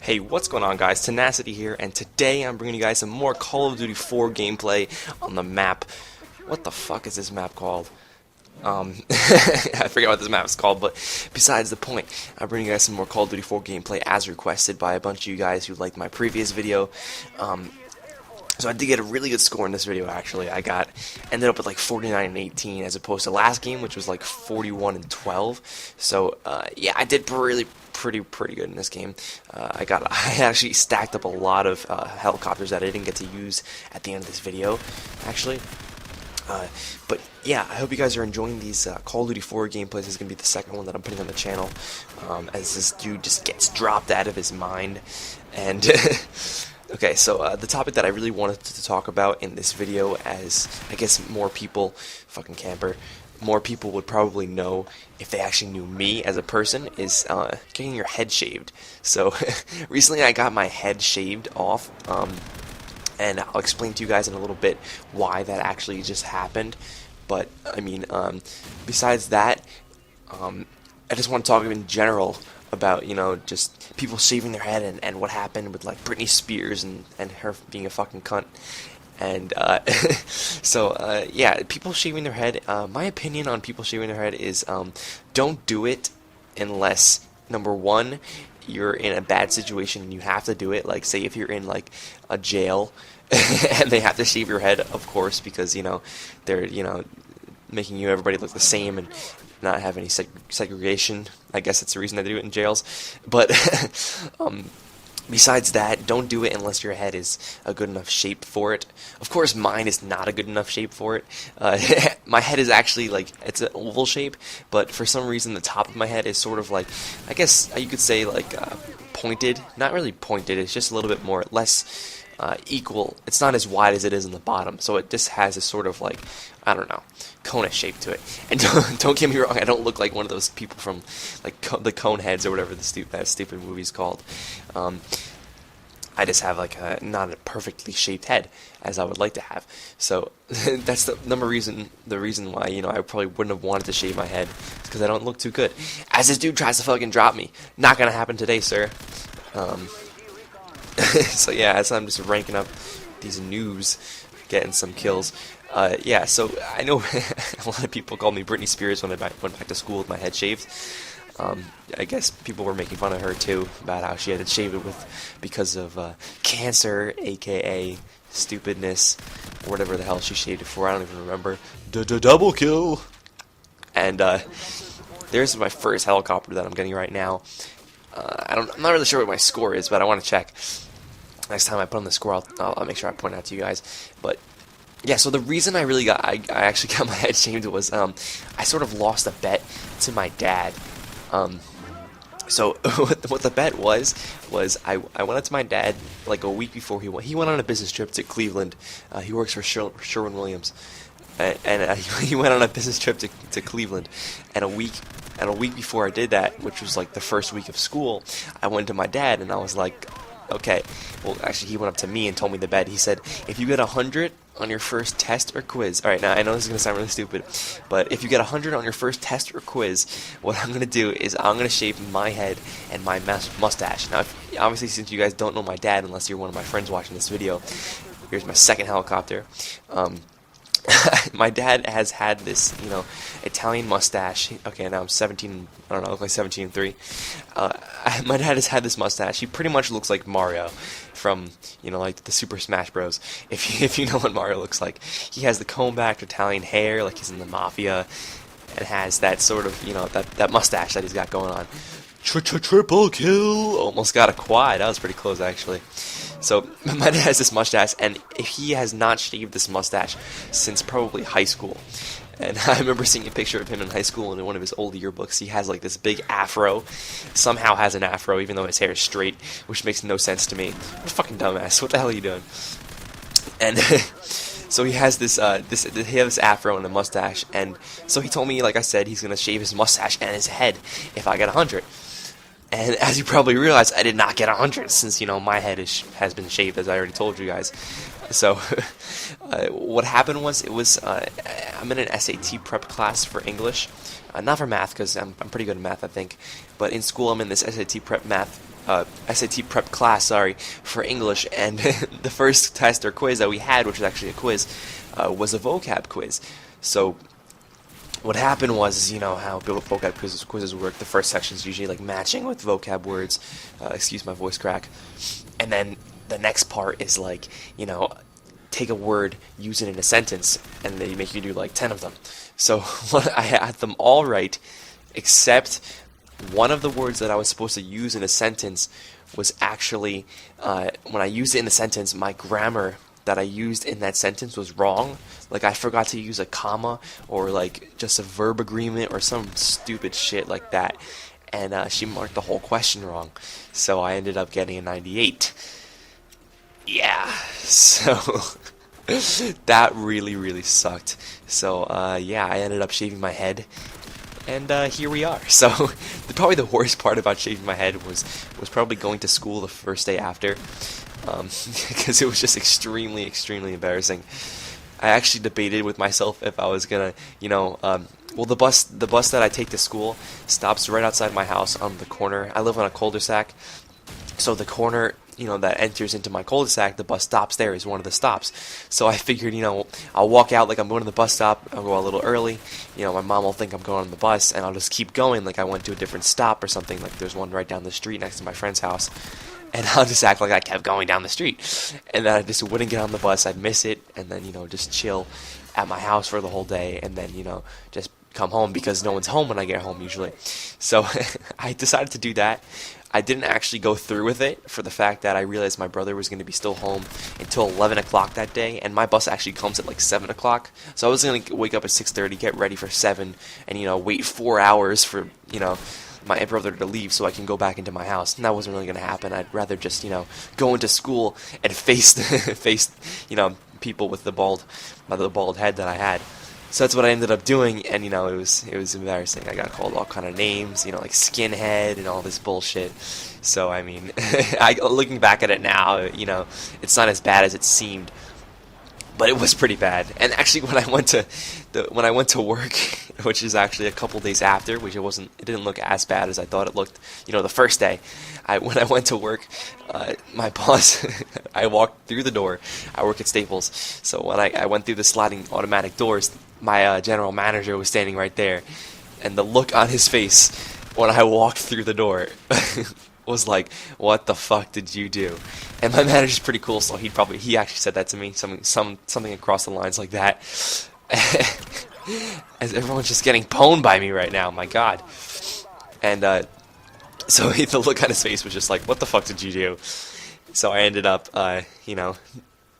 Hey, what's going on, guys? Tenacity here, and today I'm bringing you guys some more Call of Duty 4 gameplay on the map. What the fuck is this map called? I forget what this map is called, but besides the point, I'm bringing you guys some more Call of Duty 4 gameplay as requested by a bunch of you guys who liked my previous video. So I did get a really good score in this video, actually. Ended up with like 49 and 18 as opposed to last game, which was like 41 and 12. So yeah, I did pretty good in this game. I actually stacked up a lot of helicopters that I didn't get to use at the end of this video, actually. But yeah, I hope you guys are enjoying these Call of Duty 4 gameplays. This is going to be the second one that I'm putting on the channel, as this dude just gets dropped out of his mind. And okay, so the topic that I really wanted to talk about in this video, as I guess more people, fucking camper, more people would probably know if they actually knew me as a person, is getting your head shaved. So recently I got my head shaved off, and I'll explain to you guys in a little bit why that actually just happened. But I mean, besides that, I just want to talk in general about, you know, just people shaving their head and what happened with like Britney Spears and her being a fucking cunt. And so yeah, people shaving their head, my opinion on people shaving their head is don't do it unless, number one, you're in a bad situation and you have to do it. Like, say if you're in like a jail and they have to shave your head, of course, because, you know, they're, you know, making everybody look the same and not have any segregation. I guess that's the reason they do it in jails. But besides that, don't do it unless your head is a good enough shape for it. Of course, mine is not a good enough shape for it. My head is actually, like, it's an oval shape, but for some reason the top of my head is sort of like, I guess you could say, like, pointed. Not really pointed, it's just a little bit more, less equal. It's not as wide as it is in the bottom, so it just has a sort of, like, I don't know, cone shape to it. And don't get me wrong, I don't look like one of those people from, like, the Coneheads or whatever that stupid movie's called. I just have like not a perfectly shaped head as I would like to have. So that's the reason why, you know, I probably wouldn't have wanted to shave my head, because I don't look too good. As this dude tries to fucking drop me, not gonna happen today, sir. So yeah, as I'm just ranking up these noobs, getting some kills. Yeah, so I know a lot of people called me Britney Spears when I went back to school with my head shaved. I guess people were making fun of her too, about how she had to shave it because of cancer, aka stupidness, or whatever the hell she shaved it for. I don't even remember. Double kill. And there's my first helicopter that I'm getting right now. I'm not really sure what my score is, but I want to check. Next time I put on the score, I'll make sure I point it out to you guys. But yeah, so the reason I actually got my head shaved was I sort of lost a bet to my dad. So what the bet was I went out to my dad like a week before he went on a business trip to Cleveland. He works for Sherwin-Williams, and he went on a business trip to Cleveland, and a week before I did that, which was like the first week of school, I went to my dad and I was like, okay, well, actually he went up to me and told me the bet. He said, if you get 100 on your first test or quiz, alright, now I know this is going to sound really stupid, but if you get 100 on your first test or quiz, what I'm going to do is I'm going to shave my head and my mustache. Now, obviously, since you guys don't know my dad, unless you're one of my friends watching this video, here's my second helicopter. My dad has had this, you know, Italian mustache. Okay, now I'm 17, I don't know, I look like 17 and 3. My dad has had this mustache. He pretty much looks like Mario from, you know, like the Super Smash Bros. If you know what Mario looks like. He has the comb-back Italian hair, like he's in the Mafia, and has that sort of, you know, that mustache that he's got going on. Triple kill! Almost got a quad. That was pretty close, actually. So, my dad has this mustache, and he has not shaved this mustache since probably high school. And I remember seeing a picture of him in high school in one of his old yearbooks. He has like this big afro, somehow has an afro even though his hair is straight, which makes no sense to me. What a fucking dumbass, what the hell are you doing? And so he has this afro and a mustache, and so he told me, like I said, he's going to shave his mustache and his head if I get 100. And as you probably realize, I did not get 100 since, you know, my head has been shaved, as I already told you guys. So what happened was I'm in an SAT prep class for English, not for math because I'm pretty good at math I think, but in school I'm in this SAT prep class, sorry, for English, and the first test or quiz that we had, which was actually a quiz, was a vocab quiz. So what happened was, you know how vocab quizzes work. The first section is usually like matching with vocab words. Excuse my voice crack. And then the next part is like, you know, take a word, use it in a sentence, and they make you do like 10 of them. So I had them all right, except one of the words that I was supposed to use in a sentence was actually, when I used it in the sentence, my grammar that I used in that sentence was wrong. Like I forgot to use a comma or like just a verb agreement or some stupid shit like that. And she marked the whole question wrong. So I ended up getting a 98. Yeah, so that really sucked. So yeah, I ended up shaving my head. And here we are. So probably the worst part about shaving my head was probably going to school the first day after. Because it was just extremely embarrassing. I actually debated with myself if I was gonna, you know, well, the bus that I take to school stops right outside my house on the corner. I live on a cul-de-sac, so the corner, you know, that enters into my cul-de-sac, the bus stops there is one of the stops. So I figured, you know, I'll walk out like I'm going to the bus stop. I'll go a little early. You know, my mom will think I'm going on the bus, and I'll just keep going like I went to a different stop or something. Like there's one right down the street next to my friend's house. And I'll just act like I kept going down the street. And then I just wouldn't get on the bus. I'd miss it. And then, you know, just chill at my house for the whole day. And then, you know, just come home because no one's home when I get home usually. So I decided to do that. I didn't actually go through with it for the fact that I realized my brother was going to be still home until 11 o'clock that day. And my bus actually comes at like 7 o'clock. So I was going to wake up at 6:30, get ready for 7, and, you know, wait 4 hours for, you know, my brother to leave so I can go back into my house. And that wasn't really going to happen. I'd rather just, you know, go into school and face, you know, people with the bald head that I had. So that's what I ended up doing, and, you know, it was embarrassing. I got called all kind of names, you know, like skinhead and all this bullshit. So, I mean, looking back at it now, you know, it's not as bad as it seemed. But it was pretty bad. And actually, when I went to work, which is actually a couple days after, which it didn't look as bad as I thought it looked. You know, the first day, when I went to work, my boss, I walked through the door. I work at Staples, so when I went through the sliding automatic doors, my general manager was standing right there, and the look on his face when I walked through the door was like, "What the fuck did you do?" And my manager's pretty cool, so he actually said that to me, something across the lines like that. As everyone's just getting pwned by me right now, my god. And so the look on his face was just like, "What the fuck did you do?" So I ended up, you know,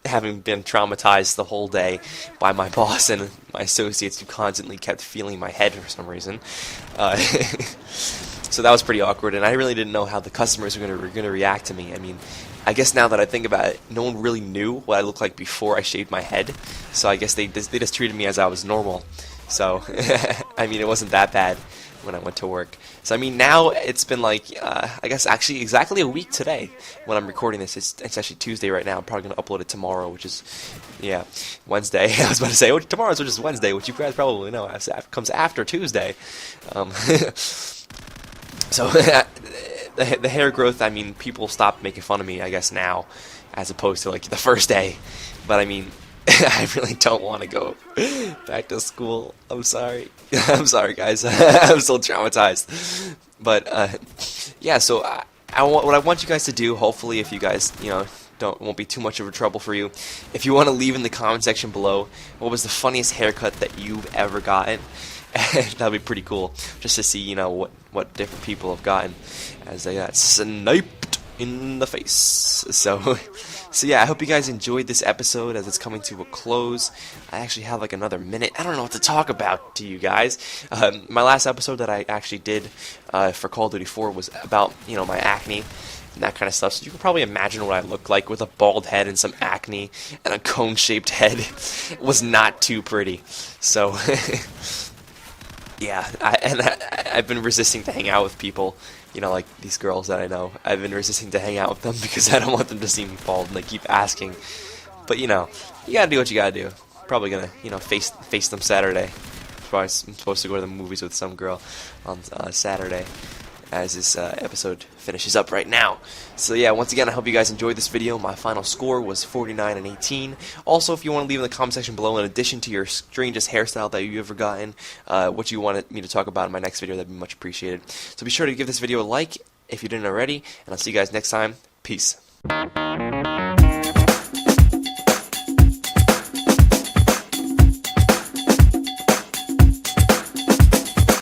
having been traumatized the whole day by my boss and my associates who constantly kept feeling my head for some reason. So that was pretty awkward, and I really didn't know how the customers were going to react to me. I mean, I guess now that I think about it, no one really knew what I looked like before I shaved my head, so I guess they just treated me as I was normal. So, I mean, it wasn't that bad when I went to work. So, I mean, now it's been like, I guess actually exactly a week today when I'm recording this. It's actually Tuesday right now. I'm probably going to upload it tomorrow, which is, yeah, Wednesday. I was about to say, oh, tomorrow's which is Wednesday, which you guys probably know comes after Tuesday. So, the hair growth, I mean, people stop making fun of me, I guess, now, as opposed to, like, the first day. But, I mean, I really don't want to go back to school. I'm sorry. I'm sorry, guys. I'm still traumatized. But, yeah, so what I want you guys to do, hopefully, if you guys, you know, won't be too much of a trouble for you, if you want to leave in the comment section below what was the funniest haircut that you've ever gotten. That'd be pretty cool, just to see, you know, what different people have gotten as they got sniped in the face. So yeah, I hope you guys enjoyed this episode as it's coming to a close. I actually have like another minute. I don't know what to talk about to you guys. My last episode that I actually did for Call of Duty 4 was about, you know, my acne and that kind of stuff. So you can probably imagine what I look like with a bald head and some acne and a cone-shaped head. It was not too pretty. So yeah, I've been resisting to hang out with people, you know, like these girls that I know. I've been resisting to hang out with them because I don't want them to see me bald, and they keep asking. But you know, you gotta do what you gotta do. Probably gonna, you know, face them Saturday. I'm supposed to go to the movies with some girl on Saturday, as this episode finishes up right now. So yeah, once again, I hope you guys enjoyed this video. My final score was 49 and 18. Also, if you want to leave in the comment section below, in addition to your strangest hairstyle that you've ever gotten, what you wanted me to talk about in my next video, that'd be much appreciated. So be sure to give this video a like if you didn't already, and I'll see you guys next time. Peace.